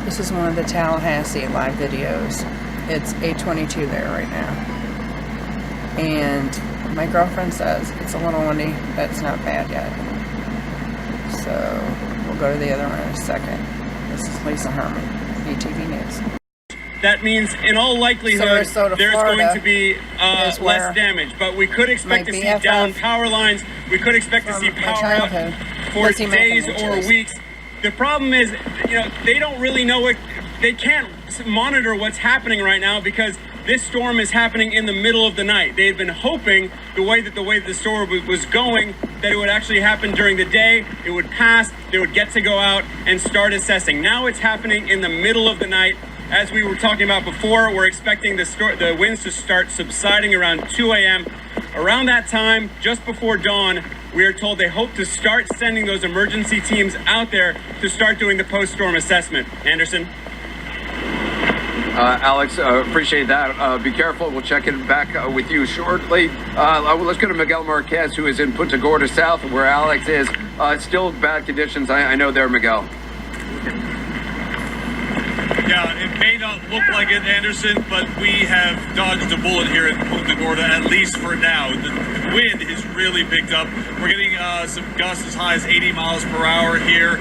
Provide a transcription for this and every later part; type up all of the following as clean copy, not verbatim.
This is one of the Tallahassee live videos. It's 8:22 there right now. And my girlfriend says it's a little windy, but it's not bad yet. So we'll go to the other one in a second. This is Lisa Herman, BTV News. That means, in all likelihood, Sarasota, there's Florida, going to be less damage. But we could expect to see down power lines. We could expect to see power out for days or weeks. The problem is, they don't really know what, they can't monitor what's happening right now because this storm is happening in the middle of the night. They had been hoping the way the storm was going, that it would actually happen during the day, it would pass, they would get to go out and start assessing. Now it's happening in the middle of the night. As we were talking about before, we're expecting the winds to start subsiding around 2 a.m. Around that time, just before dawn, we are told they hope to start sending those emergency teams out there to start doing the post-storm assessment. Anderson? Alex, appreciate that. Be careful. We'll check in back with you shortly. Let's go to Miguel Marquez, who is in Punta Gorda South, where Alex is. Still bad conditions. I know there, Miguel. Yeah, it may not look like it, Anderson, but we have dodged a bullet here in Punta Gorda, at least for now. The wind has really picked up. We're getting some gusts as high as 80 miles per hour here.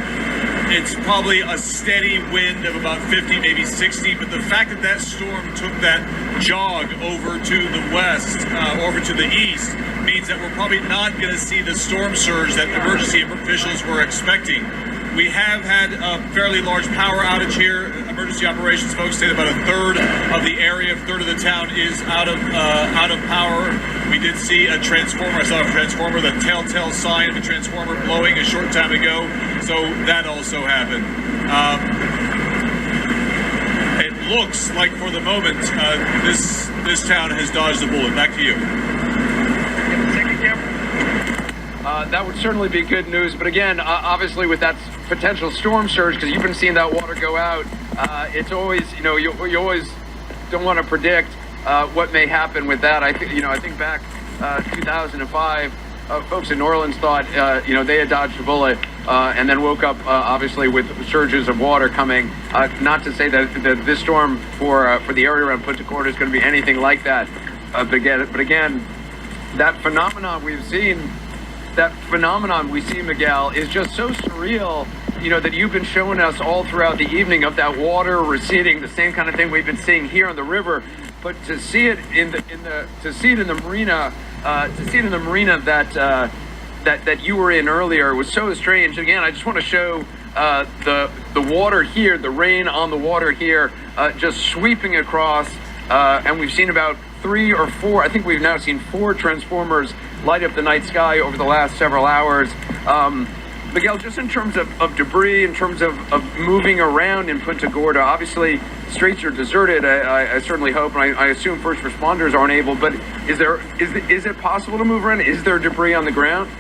It's probably a steady wind of about 50, maybe 60, but the fact that that storm took that jog over to the west, over to the east, means that we're probably not going to see the storm surge that emergency officials were expecting. We have had a fairly large power outage here. Emergency operations folks say that about a third of the area, a third of the town is out of power. We did see a transformer. I saw a transformer, the telltale sign of a transformer blowing a short time ago. So that also happened. It looks like for the moment this town has dodged a bullet. Back to you. That would certainly be good news. But again, obviously with that potential storm surge, because you've been seeing that water go out, it's always, you always don't want to predict what may happen with that. I think back 2005, folks in New Orleans thought, they had dodged a bullet and then woke up, obviously, with surges of water coming. Not to say that this storm for the area around Punta Gorda is going to be anything like that. But again, that phenomenon we see, Miguel, is just so surreal, that you've been showing us all throughout the evening of that water receding, the same kind of thing we've been seeing here on the river. But to see it in the marina, that you were in earlier was so strange. Again, I just want to show the water here, the rain on the water here, just sweeping across, and we've seen about 3 or 4. I think we've now seen 4 transformers light up the night sky over the last several hours. Miguel, just in terms of debris, in terms of moving around in Punta Gorda, obviously streets are deserted. I certainly hope, and I assume first responders aren't able, but is it possible to move around? Is there debris on the ground?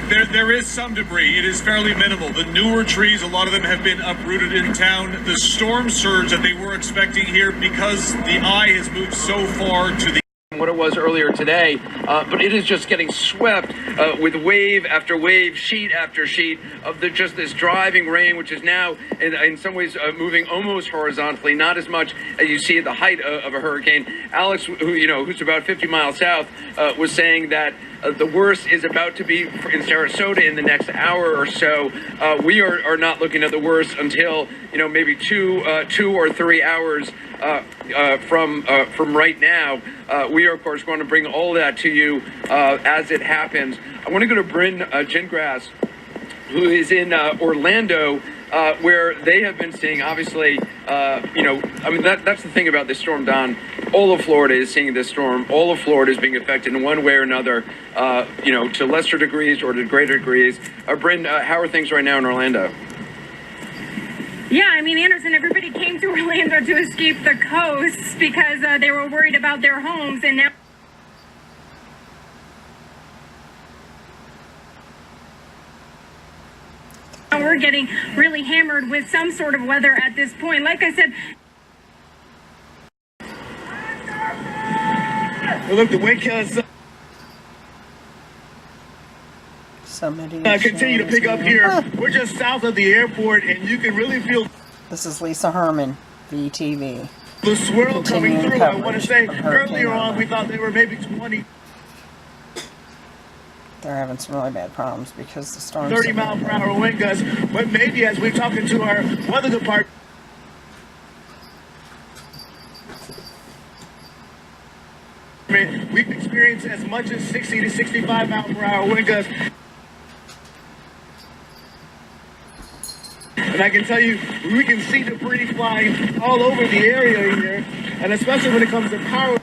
There is some debris. It is fairly minimal. The newer trees, a lot of them have been uprooted in town. The storm surge that they were expecting here, because the eye has moved so far to the what it was earlier today, but it is just getting swept with wave after wave, sheet after sheet of just this driving rain, which is now in some ways moving almost horizontally, not as much as you see at the height of a hurricane. Alex, who's about 50 miles south, was saying that the worst is about to be in Sarasota in the next hour or so. We are not looking at the worst until maybe two or 3 hours from right now. We are, of course, going to bring all of that to you as it happens. I want to go to Bryn Gingras, who is in Orlando, where they have been seeing, obviously, that's the thing about this storm, Don. All of Florida is seeing this storm. All of Florida is being affected in one way or another, to lesser degrees or to greater degrees. Bryn, how are things right now in Orlando? Yeah, Anderson, everybody came to Orlando to escape the coast because they were worried about their homes, and now we're getting really hammered with some sort of weather at this point. Like I said, look, the wind kills. Somebody continue to pick up here. We're just south of the airport, and you can really feel This is Lisa Herman, VTV. the swirl coming Continuing through. I want to coverage say of Hurricane earlier on Irma. we thought they were maybe 20, They're having some really bad problems because the storm's 30 mile per hour wind gusts. But maybe as we're talking to our weather department, we've experienced as much as 60 to 65 mile per hour wind gusts. And I can tell you, we can see debris flying all over the area here, and especially when it comes to power.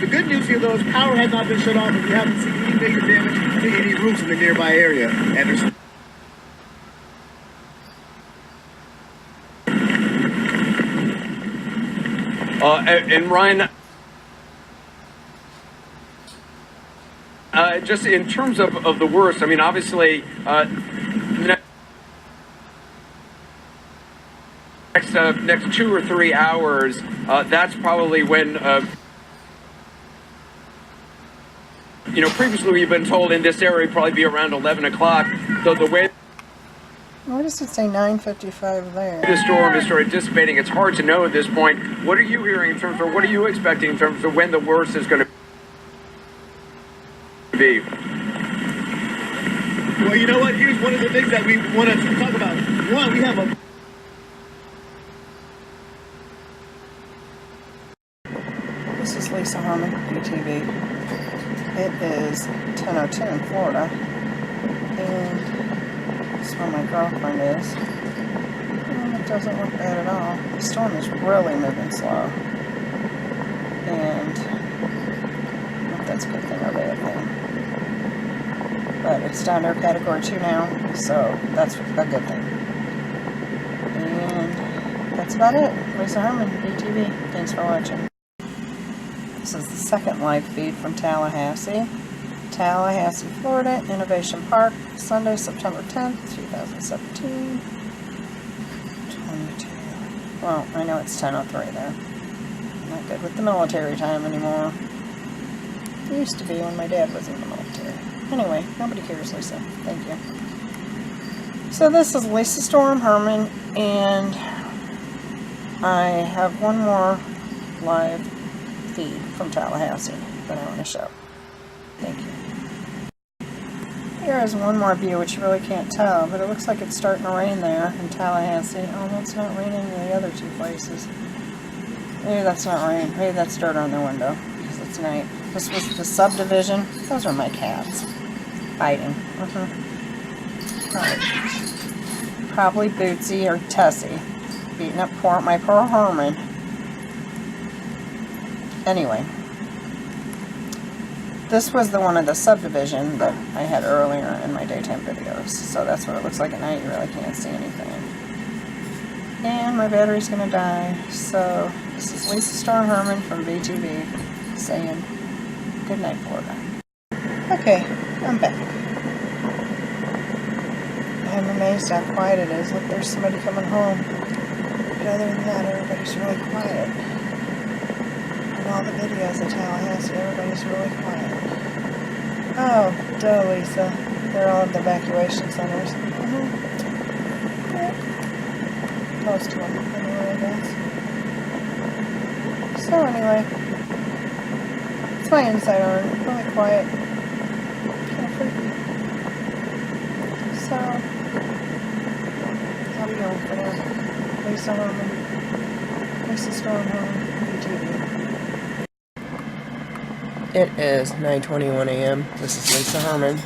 The good news here, though, is power has not been shut off, and we haven't seen any major damage to any roofs in the nearby area. Anderson. And Ryan, just in terms of the worst, I mean, obviously, next 2 or 3 hours, that's probably when, previously we've been told in this area it'd probably be around 11 o'clock. So the way Why does it say 9:55 there? the storm is sort of dissipating, it's hard to know at this point. What are you hearing in terms of, what are you expecting in terms of when the worst is going to be? Well, you know what? Here's one of the things that we want to talk about. One, we have a... This is Lisa Herman, VTV. It is 10:02 in Florida, and that's where my girlfriend is. And it doesn't look bad at all. The storm is really moving slow, and I don't know if that's a good thing or a bad thing. But it's down to Category 2 now, so that's a good thing. And that's about it. Lisa Herman, VTV. Thanks for watching. This is the second live feed from Tallahassee, Florida, Innovation Park, Sunday, September 10th, 2017. 22. Well, I know it's 10:03 there. I'm not good with the military time anymore. It used to be when my dad was in the military. Anyway, nobody cares, Lisa. Thank you. So this is Lisa Storm Herman, and I have one more live feed from Tallahassee that I want to show. Thank you. Here is one more view, which you really can't tell, but it looks like it's starting to rain there in Tallahassee. Oh, it's not raining in the other two places. Maybe that's not rain. Maybe that's dirt on the window because it's night. This was the subdivision. Those are my cats fighting. Probably Bootsy or Tessie beating up my poor Herman. Anyway, this was the one of the subdivision that I had earlier in my daytime videos. So that's what it looks like at night. You really can't see anything. And my battery's going to die. So this is Lisa Storm Herman from VTV saying good night, Florida. Okay, I'm back. I'm amazed how quiet it is. Look, there's somebody coming home. But other than that, everybody's really quiet. In all the videos of Tallahassee, everybody's really quiet. Oh, duh, Lisa. They're all in the evacuation centers. Yeah. Most of them, anyway, I guess. So anyway, it's my inside arm. Really quiet. Kind of freaky. So, how are we going for now? Lisa Herman. Lisa Storm Herman, VTV. It is 9:21 a.m. This is Lisa Herman,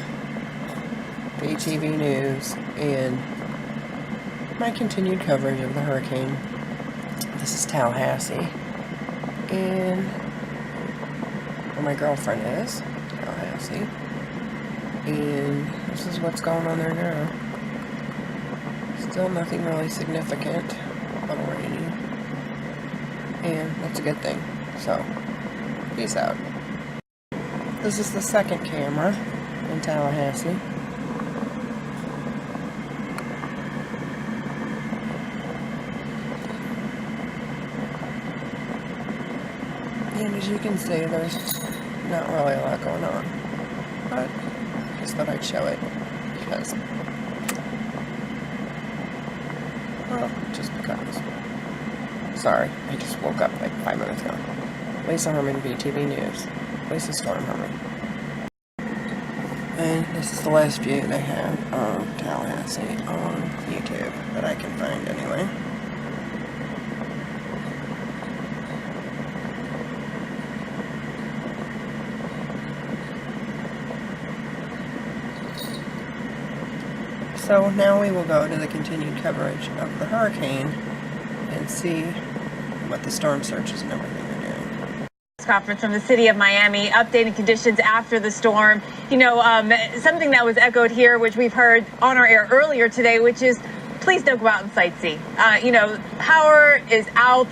VTV News, and my continued coverage of the hurricane. This is Tallahassee, and where my girlfriend is, Tallahassee, and this is what's going on there now. Still nothing really significant, a little rainy, and that's a good thing. So, peace out. This is the second camera in Tallahassee. And as you can see, there's not really a lot going on. But I just thought I'd show it because, well, just because. Sorry, I just woke up like 5 minutes ago. Lisa Herman, VTV News. Lisa Storm Herman. And this is the last view they have of Tallahassee on YouTube that I can find anyway. So now we will go to the continued coverage of the hurricane and see what the storm surges and everything are doing. Conference from the city of Miami, updating conditions after the storm. You know, something that was echoed here, which we've heard on our air earlier today, which is please don't go out and sightsee. You know, power is out.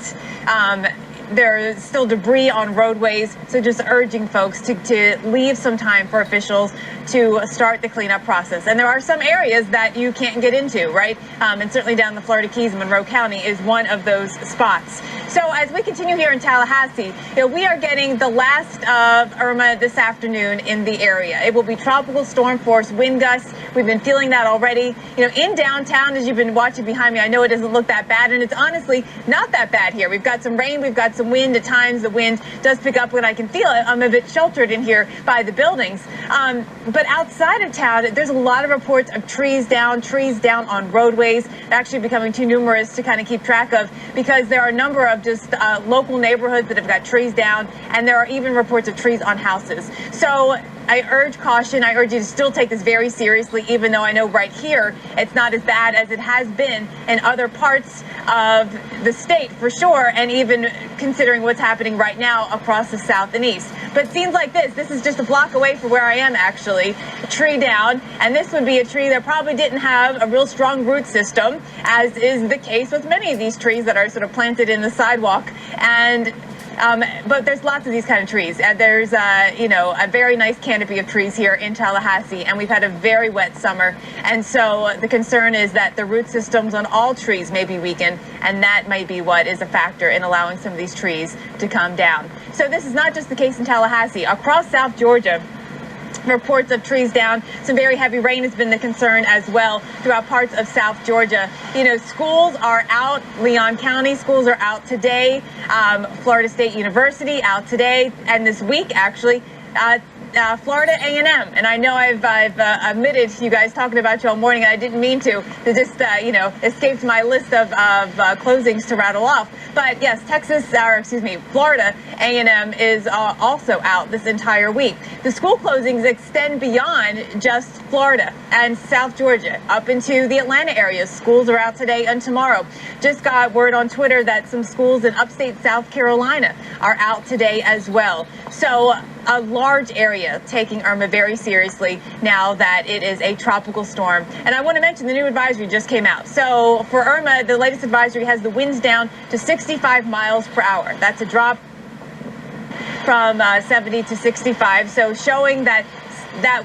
There's still debris on roadways, so just urging folks to leave some time for officials to start the cleanup process. And there are some areas that you can't get into, right? And certainly down the Florida Keys, Monroe County is one of those spots. So as we continue here in Tallahassee, you know, we are getting the last of Irma this afternoon in the area. It will be tropical storm force wind gusts. We've been feeling that already. You know, in downtown, as you've been watching behind me, I know it doesn't look that bad, and it's honestly not that bad here. We've got some rain, we've got some wind. At times the wind does pick up when I can feel it. I'm a bit sheltered in here by the buildings. But outside of town, there's a lot of reports of trees down on roadways, actually becoming too numerous to kind of keep track of, because there are a number of just local neighborhoods that have got trees down, and there are even reports of trees on houses. So I urge caution. I urge you to still take this very seriously, even though I know right here it's not as bad as it has been in other parts of the state, for sure, and even considering what's happening right now across the south and east. But scenes like this is just a block away from where I am, actually, a tree down, and this would be a tree that probably didn't have a real strong root system, as is the case with many of these trees that are sort of planted in the sidewalk. And but there's lots of these kind of trees. There's, you know, a very nice canopy of trees here in Tallahassee, and we've had a very wet summer. And so the concern is that the root systems on all trees may be weakened, and that might be what is a factor in allowing some of these trees to come down. So this is not just the case in Tallahassee. Across South Georgia, reports of trees down. Some very heavy rain has been the concern as well throughout parts of South Georgia. You know, schools are out. Leon County schools are out today. Florida State University out today, and this week actually. Florida A&M, and I know I've admitted to you guys talking about you all morning, and I didn't mean to just you know, escaped my list of closings to rattle off. But yes, Florida A&M is also out this entire week. The school closings extend beyond just Florida and South Georgia up into the Atlanta area. Schools are out today and tomorrow. Just got word on Twitter that some schools in upstate South Carolina are out today as well. So a large area taking Irma very seriously now that it is a tropical storm. And I want to mention the new advisory just came out. So for Irma, the latest advisory has the winds down to 65 miles per hour. That's a drop from 70 to 65. So showing that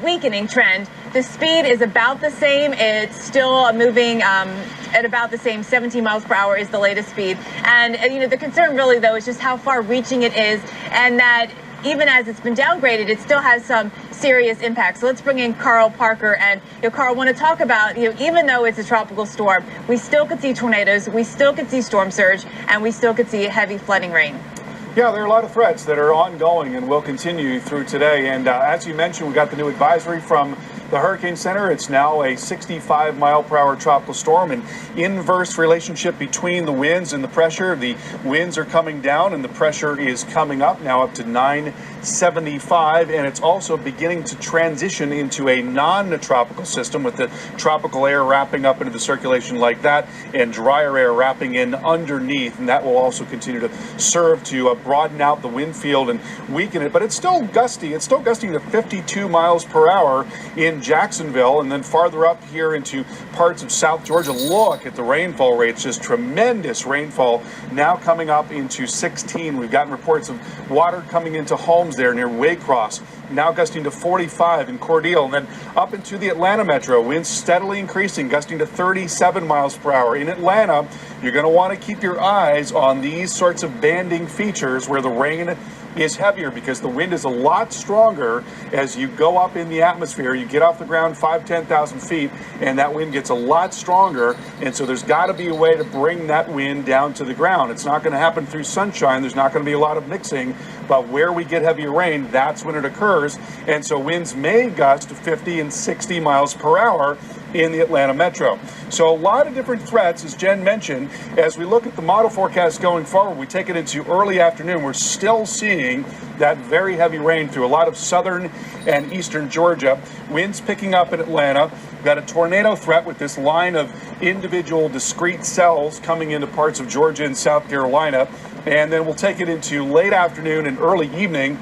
weakening trend. The speed is about the same. It's still moving at about the same. 17 miles per hour is the latest speed. And you know, the concern really, though, is just how far reaching it is, and that even as it's been downgraded, it still has some serious impact. So let's bring in Carl Parker. And you know, Carl, I want to talk about, you know, even though it's a tropical storm, we still could see tornadoes, we still could see storm surge, and we still could see heavy flooding rain. Yeah, there are a lot of threats that are ongoing and will continue through today. And as you mentioned, we got the new advisory from the Hurricane Center. It's now a 65 mile per hour tropical storm, an inverse relationship between the winds and the pressure. The winds are coming down and the pressure is coming up, now up to 975, and it's also beginning to transition into a non-tropical system, with the tropical air wrapping up into the circulation like that and drier air wrapping in underneath, and that will also continue to serve to broaden out the wind field and weaken it. But it's still gusty. It's still gusting to 52 miles per hour in Jacksonville, and then farther up here into parts of South Georgia. Look at the rainfall rates, just tremendous rainfall now coming up into 16. We've gotten reports of water coming into homes there near Waycross, now gusting to 45 in Cordele, and then up into the Atlanta metro, winds steadily increasing, gusting to 37 miles per hour. In Atlanta, you're going to want to keep your eyes on these sorts of banding features where the rain is heavier because the wind is a lot stronger as you go up in the atmosphere. You get off the ground 5,000-10,000 feet, and that wind gets a lot stronger. And so there's got to be a way to bring that wind down to the ground. It's not going to happen through sunshine. There's not going to be a lot of mixing, but where we get heavier rain, that's when it occurs. And so winds may gust to 50 and 60 miles per hour in the Atlanta metro. So a lot of different threats, as Jen mentioned. As we look at the model forecast going forward, we take it into early afternoon. We're still seeing that very heavy rain through a lot of southern and eastern Georgia. Winds picking up in Atlanta. We've got a tornado threat with this line of individual discrete cells coming into parts of Georgia and South Carolina. And then we'll take it into late afternoon and early evening.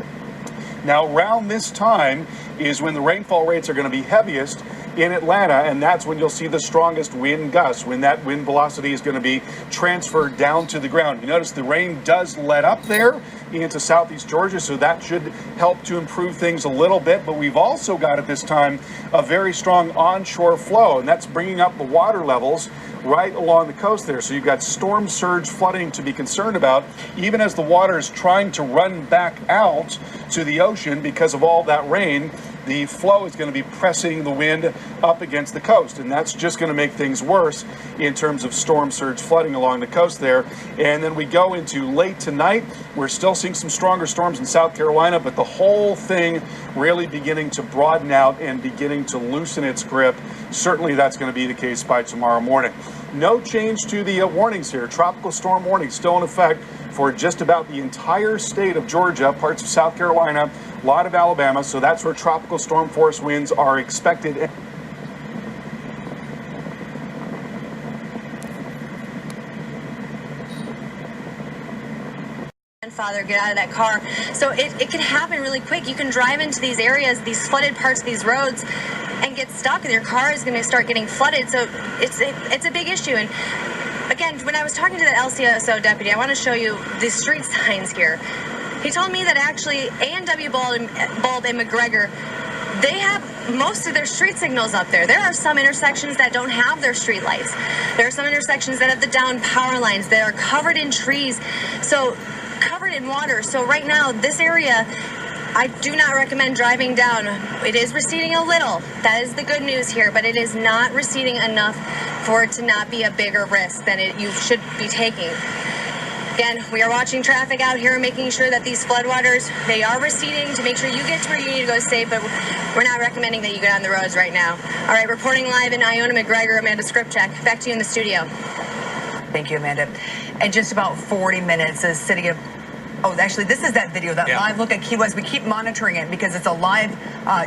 Now, around this time is when the rainfall rates are going to be heaviest in Atlanta, and that's when you'll see the strongest wind gusts, when that wind velocity is going to be transferred down to the ground. You notice the rain does let up there into southeast Georgia, so that should help to improve things a little bit. But we've also got at this time a very strong onshore flow, and that's bringing up the water levels right along the coast there. So you've got storm surge flooding to be concerned about, even as the water is trying to run back out to the ocean because of all that rain. The flow is going to be pressing the wind up against the coast, and that's just going to make things worse in terms of storm surge flooding along the coast there. And then we go into late tonight. We're still seeing some stronger storms in South Carolina, but the whole thing really beginning to broaden out and beginning to loosen its grip. Certainly that's going to be the case by tomorrow morning. No change to the warnings here. Tropical storm warning still in effect for just about the entire state of Georgia, parts of South Carolina, a lot of Alabama. So that's where tropical storm force winds are expected. Father, get out of that car. So it can happen really quick. You can drive into these areas, these flooded parts of these roads, and get stuck, and your car is going to start getting flooded. So it's a big issue. And again, when I was talking to the LCSO deputy, I want to show you the street signs here. He told me that actually A&W Bald and McGregor, they have most of their street signals up there. There are some intersections that don't have their street lights. There are some intersections that have the down power lines that are covered in trees, so covered in water. So right now, this area, I do not recommend driving down. It is receding a little. That is the good news here, but it is not receding enough for it to not be a bigger risk than you should be taking. Again, we are watching traffic out here, making sure that these floodwaters, they are receding to make sure you get to where you need to go safe, but we're not recommending that you get on the roads right now. All right, reporting live in Iona McGregor, Amanda Skripchak. Back to you in the studio. Thank you, Amanda. In just about 40 minutes, the city of... Oh, actually, this is that video, that live look at Key West. We keep monitoring it because it's a live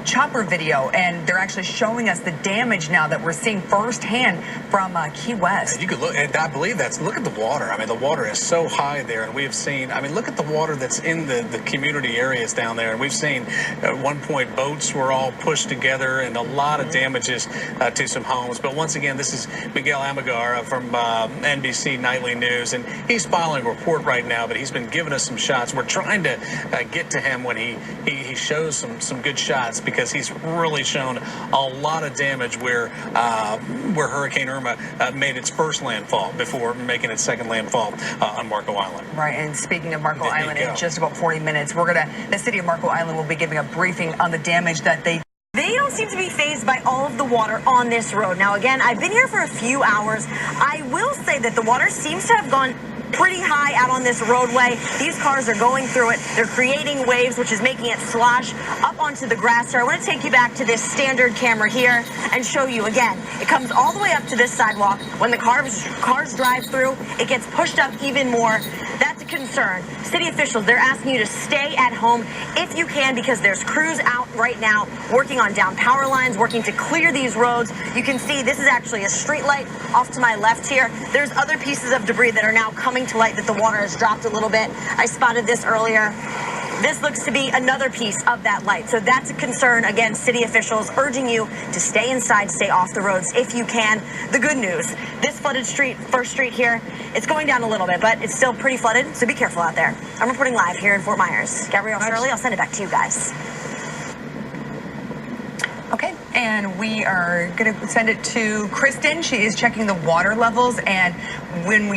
chopper video, and they're actually showing us the damage now that we're seeing firsthand from Key West. And you could look, and I believe look at the water. I mean, the water is so high there, and we have seen, I mean, look at the water that's in the community areas down there, and we've seen at one point boats were all pushed together and a lot of damages to some homes. But once again, this is Miguel Amagar from NBC Nightly News, and he's filing a report right now, but he's been giving us some shots. We're trying to get to him when he shows some good shots, because he's really shown a lot of damage where Hurricane Irma made its first landfall before making its second landfall on Marco Island. Right, and speaking of Marco Island, in just about 40 minutes, the city of Marco Island will be giving a briefing on the damage that they don't seem to be fazed by all of the water on this road. Now, again, I've been here for a few hours. I will say that the water seems to have gone pretty high out on this roadway. These cars are going through it. They're creating waves, which is making it slosh up onto the grass. So I want to take you back to this standard camera here and show you again. It comes all the way up to this sidewalk. When the cars drive through, it gets pushed up even more. That's a concern. City officials, they're asking you to stay at home if you can, because there's crews out right now working on down power lines, working to clear these roads. You can see this is actually a street light off to my left here. There's other pieces of debris that are now coming to light that the water has dropped a little bit. I spotted this earlier. This looks to be another piece of that light. So that's a concern. Again, city officials urging you to stay inside, stay off the roads if you can. The good news, this flooded street, First Street here, it's going down a little bit, but it's still pretty flooded, so be careful out there. I'm reporting live here in Fort Myers. Gabrielle Shirley, I'll send it back to you guys. Okay, and we are going to send it to Kristen. She is checking the water levels, and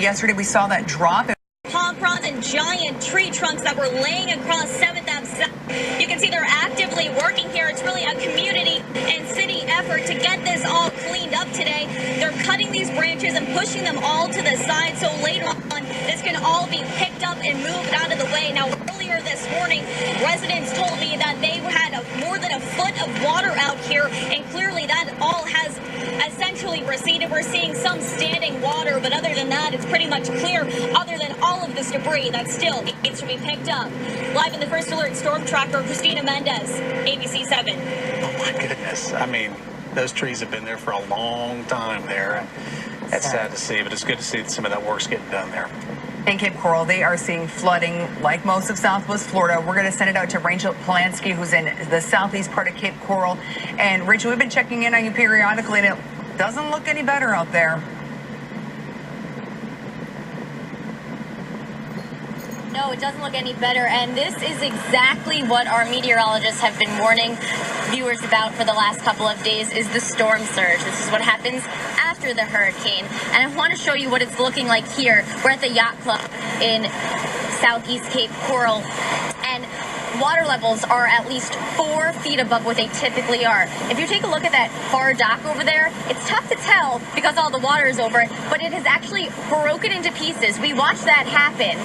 yesterday we saw that drop. Palm fronds and giant tree trunks that were laying across 7th Ave South. You can see they're actively working here. It's really a community and city effort to get this all cleaned up today. They're cutting these branches and pushing them all to the side so later on this can all be picked up and moved out of the way. Now, earlier this morning, residents told me that they had more than a foot of water out here, and clearly that all has essentially receded. We're seeing some standing water, but other than that, it's pretty much clear, other than all of this debris that still needs to be picked up. Live in the First Alert Storm Tracker, Christina Mendez, ABC 7. Oh my goodness. I mean, those trees have been there for a long time there. That's sad to see, but it's good to see that some of that work's getting done there. In Cape Coral, they are seeing flooding like most of Southwest Florida. We're going to send it out to Rachel Polanski, who's in the southeast part of Cape Coral. And Rachel, we've been checking in on you periodically, and it doesn't look any better out there. No, it doesn't look any better, and this is exactly what our meteorologists have been warning viewers about for the last couple of days, is the storm surge. This is what happens after the hurricane, and I want to show you what it's looking like here. We're at the Yacht Club in southeast Cape Coral, and water levels are at least 4 feet above what they typically are. If you take a look at that far dock over there, it's tough to tell because all the water is over it, but it has actually broken into pieces. We watched that happen.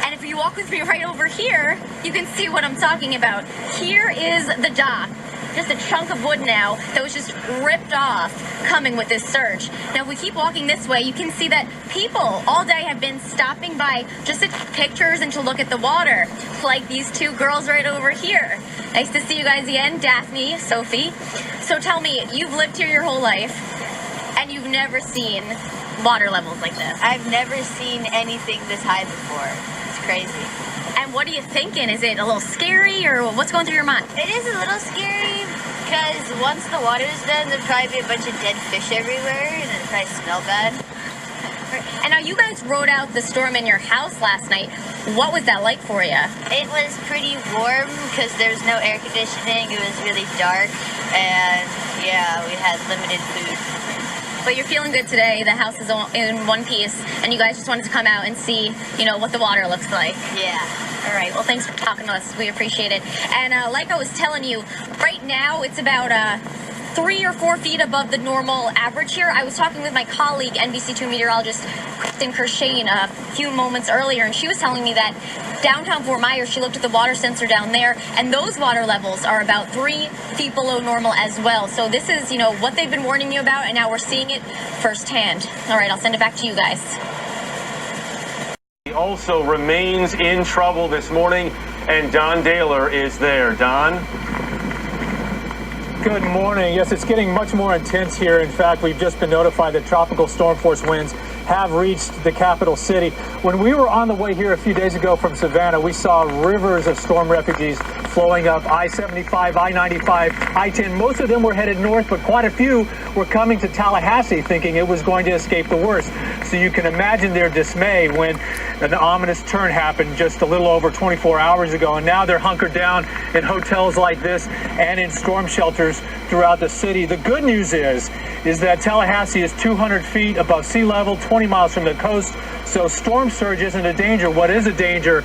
And if you walk with me right over here, you can see what I'm talking about. Here is the dock. Just a chunk of wood now that was just ripped off coming with this surge. Now, if we keep walking this way, you can see that people all day have been stopping by just to take pictures and to look at the water, like these two girls right over here. Nice to see you guys again, Daphne, Sophie. So tell me, you've lived here your whole life, and you've never seen water levels like this? I've never seen anything this high before. It's crazy. And what are you thinking? Is it a little scary, or what's going through your mind? It is a little scary because once the water's done, there'll probably be a bunch of dead fish everywhere, and it'll probably smell bad. And now you guys rode out the storm in your house last night. What was that like for you? It was pretty warm because there's no air conditioning. It was really dark, and yeah, we had limited food. But you're feeling good today. The house is in one piece, and you guys just wanted to come out and see, you know, what the water looks like. Yeah. All right. Well, thanks for talking to us. We appreciate it. And like I was telling you, right now it's about 3 or 4 feet above the normal average here. I was talking with my colleague, NBC2 meteorologist Kristen Kershane, a few moments earlier, and she was telling me that downtown Fort Myers, she looked at the water sensor down there, and those water levels are about 3 feet below normal as well. So this is, you know, what they've been warning you about, and now we're seeing it firsthand. All right, I'll send it back to you guys. He also remains in trouble this morning, and Don Daler is there. Don? Good morning. Yes, it's getting much more intense here. In fact, we've just been notified that tropical storm force winds have reached the capital city. When we were on the way here a few days ago from Savannah, we saw rivers of storm refugees flowing up I-75, I-95, I-10. Most of them were headed north, but quite a few were coming to Tallahassee thinking it was going to escape the worst. So you can imagine their dismay when an ominous turn happened just a little over 24 hours ago. And now they're hunkered down in hotels like this and in storm shelters throughout the city. The good news is that Tallahassee is 200 feet above sea level, 20 miles from the coast, so storm surge isn't a danger. What is a danger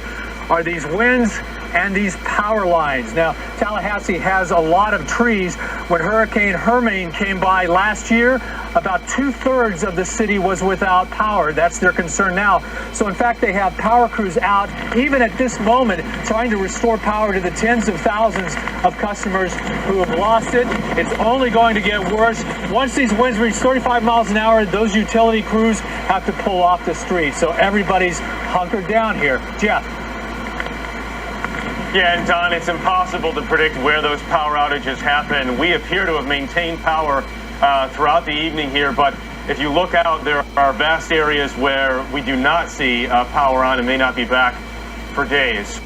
are these winds and these power lines. Now, Tallahassee has a lot of trees. When Hurricane Hermine came by last year, about 2/3 of the city was without power. That's their concern now. So in fact, they have power crews out, even at this moment, trying to restore power to the tens of thousands of customers who have lost it. It's only going to get worse. Once these winds reach 35 miles an hour, those utility crews have to pull off the street. So everybody's hunkered down here. Jeff. Yeah, and Don, it's impossible to predict where those power outages happen. We appear to have maintained power throughout the evening here, but if you look out, there are vast areas where we do not see power on and may not be back for days.